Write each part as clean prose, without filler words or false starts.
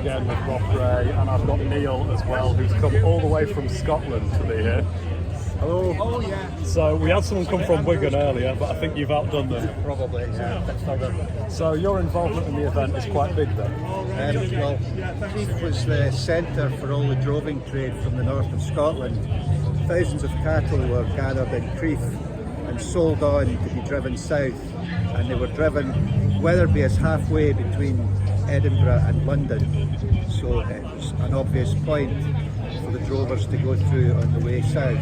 Again with Rob Gray, and I've got Neil as well, who's come all the way from Scotland to be here. Hello. Oh yeah. So we had someone come from Wigan earlier, but I think you've outdone them. Probably, yeah. So your involvement in the event is quite big then? Well, Crieff was the centre for all the droving trade from the north of Scotland. Thousands of cattle were gathered in Crieff and sold on to be driven south, and they were driven. Wetherby is halfway between Edinburgh and London, so it was an obvious point for the drovers to go through on the way south.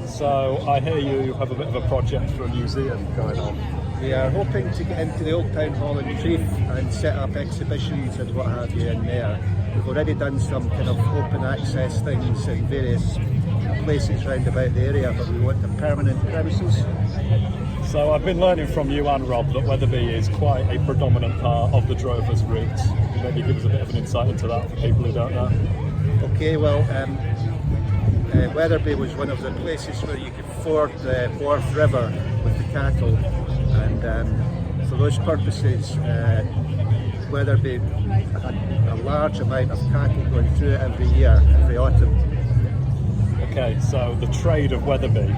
So I hear you have a bit of a project for a museum going on. We are hoping to get into the old town hall in Crieff and set up exhibitions and what have you in there. We've already done some kind of open access things in various places round about the area, but we want the permanent premises. So I've been learning from you and Rob that Wetherby is quite a predominant part of the Drovers route. Can you maybe give us a bit of an insight into that for people who don't know? Okay, well, Wetherby was one of the places where you could ford the Wharfe River with the cattle, and for those purposes Wetherby had a large amount of cattle going through it every year, every autumn. Okay, so the trade of Wetherby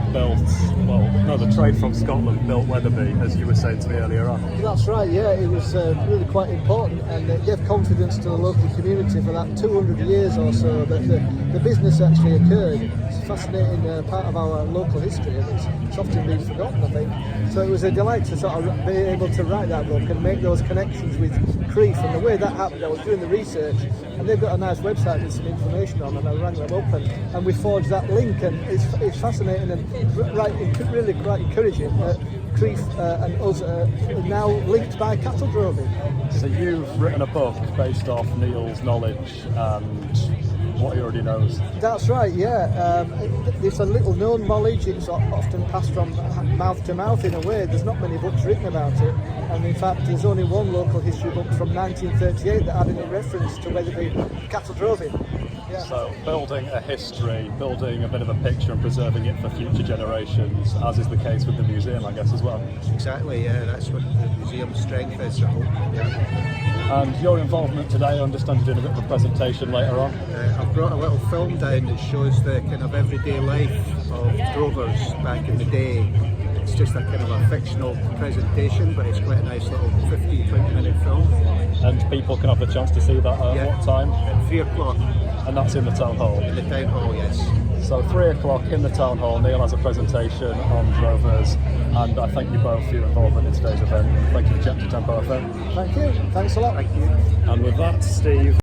the trade from Scotland built Wetherby, as you were saying to me earlier on. That's right, yeah, it was really quite important, and it gave confidence to the local community for that 200 years or so that the business actually occurred. It's a fascinating part of our local history, and it's often been forgotten, I think. So it was a delight to sort of be able to write that book and make those connections with Crieff, and the way that happened, I was doing the research, and they've got a nice website with some information on, and I rang them up and we forged that link, and it's fascinating and really quite encouraging that Crieff and us are now linked by cattle droving. So you've written a book based off Neil's knowledge and what he already knows. That's right, yeah. It's a little known knowledge. It's often passed from mouth to mouth in a way. There's not many books written about it, and in fact there's only one local history book from 1938 that added a reference to Wetherby cattle droving. Yeah. So building a history, building a bit of a picture and preserving it for future generations, as is the case with the museum, I guess, as well. Exactly, yeah, that's what the museum's strength is, I hope. Yeah. And your involvement today, I understand you're doing a bit of a presentation later on. I've brought a little film down that shows the kind of everyday life of drovers back in the day. It's just a kind of a fictional presentation, but it's quite a nice little 15-20 minute film. And people can have the chance to see that at what time? At 3 o'clock. And that's in the town hall? In the town hall, yes. So 3 o'clock in the town hall, Neil has a presentation on drovers, and I thank you both for your involvement in today's event. Thank you for chatting to Tempo FM. Thank you, thanks a lot. Thank you. And with that, Steve.